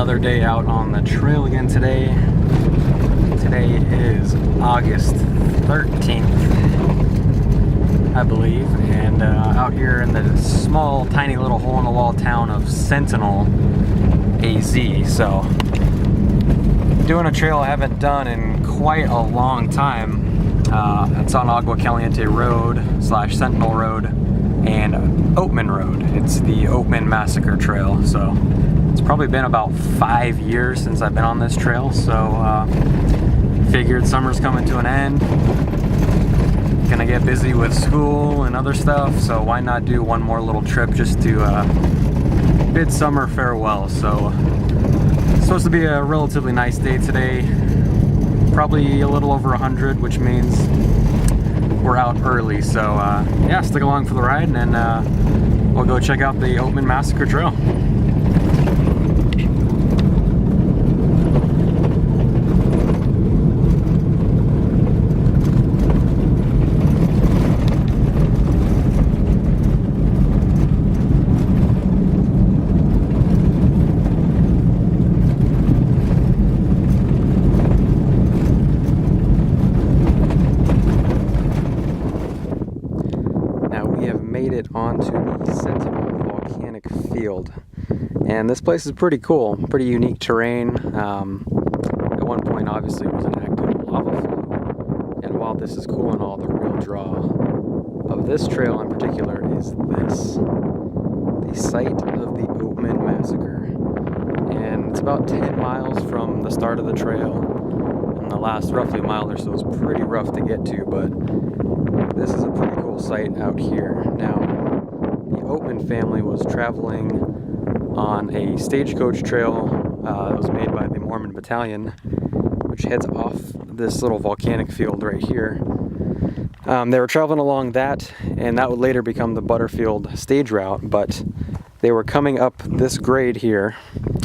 Another day out on the trail again today. Today is August 13th, I believe, and out here in the small, tiny little hole-in-the-wall town of Sentinel, AZ. So, doing a trail I haven't done in quite a long time. It's on Agua Caliente Road / Sentinel Road and Oatman Road. It's the Oatman Massacre Trail. So it's probably been about 5 years since I've been on this trail. So figured summer's coming to an end. Gonna get busy with school and other stuff. So why not do one more little trip just to bid summer farewell. So it's supposed to be a relatively nice day today. Probably a little over 100, which means we're out early. So yeah, stick along for the ride, and then we'll go check out the Oatman Massacre Trail. Onto the Sentinel volcanic field, and this place is pretty cool, pretty unique terrain. At one point obviously it was an active lava flow, and while this is cool and all, the real draw of this trail in particular is this, the site of the Oatman Massacre. And it's about 10 miles from the start of the trail, and the last roughly mile or so is pretty rough to get to, but this is a pretty cool site out here. Now, the Oatman family was traveling on a stagecoach trail that was made by the Mormon Battalion, which heads off this little volcanic field right here. They were traveling along that, and that would later become the Butterfield stage route, but they were coming up this grade here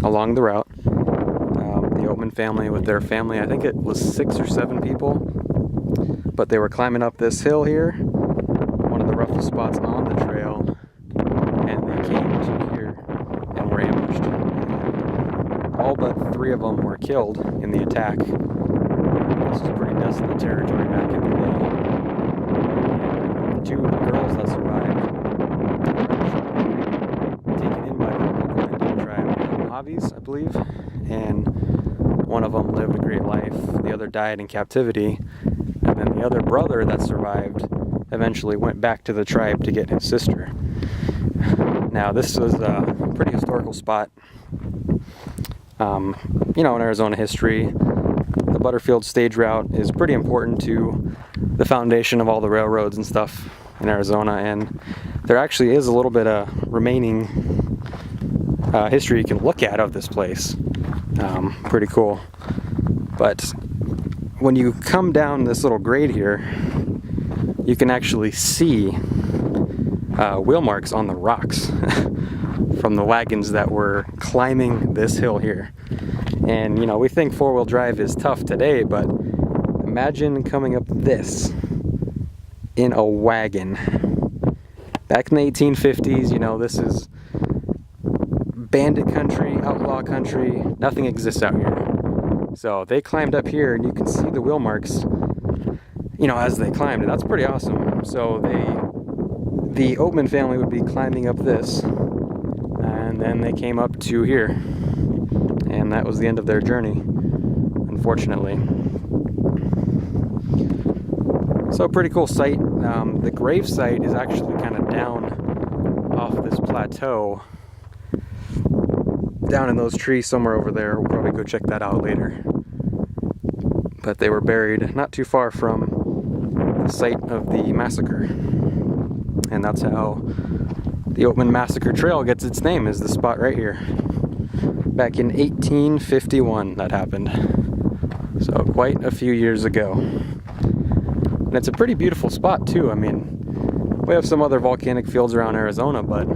along the route. The Oatman family with their family, I think it was 6 or 7 people, but they were climbing up this hill here, one of the roughest spots on the trail, and they came to here and were ambushed. All but 3 of them were killed in the attack. This was pretty desolate territory back in the day. The 2 girls that survived were taken in by the local Indian tribe, Mojaves, I believe, and one of them lived a great life. The other died in captivity. And then the other brother that survived eventually went back to the tribe to get his sister. Now, this was a pretty historical spot. In Arizona history, the Butterfield stage route is pretty important to the foundation of all the railroads and stuff in Arizona, and there actually is a little bit of remaining history you can look at of this place. Pretty cool. But when you come down this little grade here, you can actually see wheel marks on the rocks from the wagons that were climbing this hill here. And we think 4-wheel drive is tough today, but imagine coming up this in a wagon. Back in the 1850s, this is bandit country, outlaw country, nothing exists out here. So they climbed up here, and you can see the wheel marks, as they climbed, and that's pretty awesome. So the Oatman family would be climbing up this, and then they came up to here, and that was the end of their journey, unfortunately. So pretty cool site. The grave site is actually kind of down off this plateau, down in those trees somewhere over there. We'll probably go check that out later. But they were buried not too far from the site of the massacre. And that's how the Oatman Massacre Trail gets its name, is the spot right here. Back in 1851 that happened. So quite a few years ago. And it's a pretty beautiful spot too. I mean, we have some other volcanic fields around Arizona, but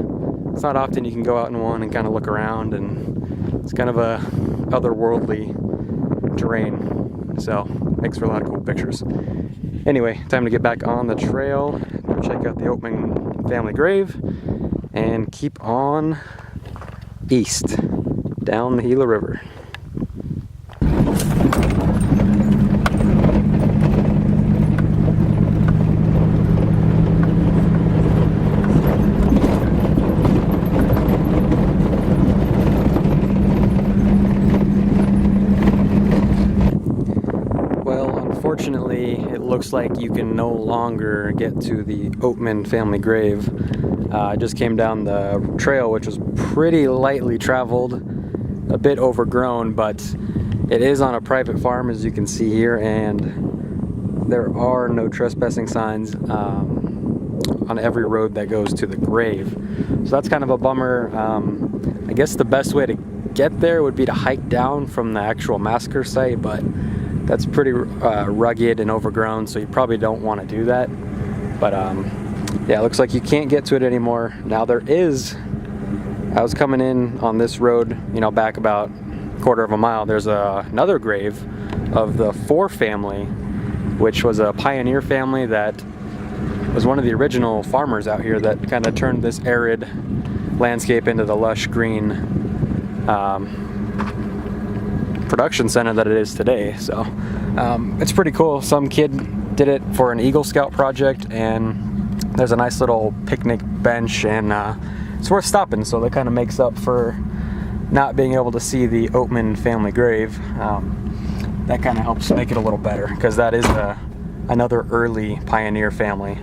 it's not often you can go out in one and kind of look around, and it's kind of a otherworldly terrain. So, makes for a lot of cool pictures. Anyway, time to get back on the trail, go check out the Oatman family grave, and keep on east. down the Gila River. Unfortunately, it looks like you can no longer get to the Oatman family grave. I just came down the trail, which was pretty lightly traveled, a bit overgrown, but it is on a private farm, as you can see here, and there are no trespassing signs on every road that goes to the grave. So that's kind of a bummer. I guess the best way to get there would be to hike down from the actual massacre site, but that's pretty rugged and overgrown, so you probably don't want to do that. But yeah, it looks like you can't get to it anymore. Now there is, I was coming in on this road, you know, back about a quarter of a mile, there's another grave of the Fore family, which was a pioneer family that was one of the original farmers out here that kind of turned this arid landscape into the lush green production center that it is today. So it's pretty cool. Some kid did it for an Eagle Scout project, and there's a nice little picnic bench, and it's worth stopping. So that kind of makes up for not being able to see the Oatman family grave. That kind of helps make it a little better, because that is another early pioneer family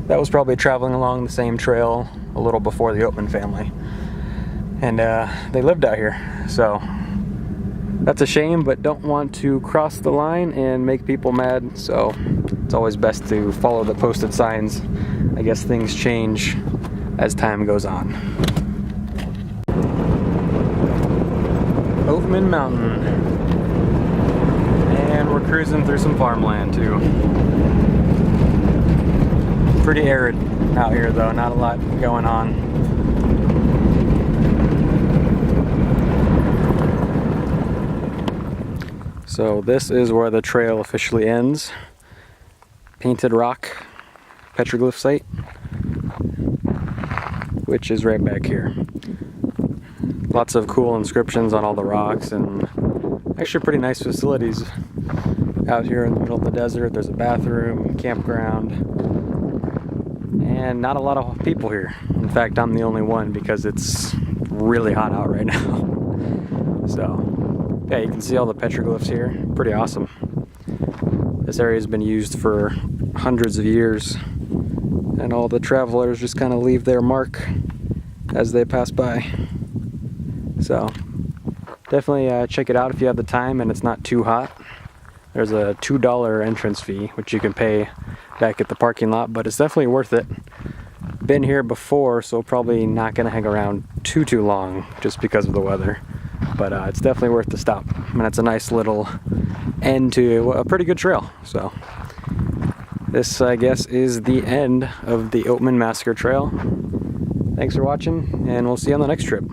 that was probably traveling along the same trail a little before the Oatman family, and they lived out here. So that's a shame, but don't want to cross the line and make people mad, so it's always best to follow the posted signs. I guess things change as time goes on. Oatman Mountain. And we're cruising through some farmland too. Pretty arid out here though, not a lot going on. So this is where the trail officially ends. Painted Rock petroglyph site, which is right back here. Lots of cool inscriptions on all the rocks, and actually pretty nice facilities out here in the middle of the desert. There's a bathroom, campground, and not a lot of people here. In fact, I'm the only one because it's really hot out right now. So yeah, you can see all the petroglyphs here. Pretty awesome. This area has been used for hundreds of years, and all the travelers just kind of leave their mark as they pass by. So definitely check it out if you have the time and it's not too hot. There's a $2 entrance fee, which you can pay back at the parking lot, but it's definitely worth it. Been here before, so probably not gonna hang around too long just because of the weather. But it's definitely worth the stop, and it's a nice little end to a pretty good trail. So this, I guess, is the end of the Oatman Massacre Trail. Thanks for watching, and we'll see you on the next trip.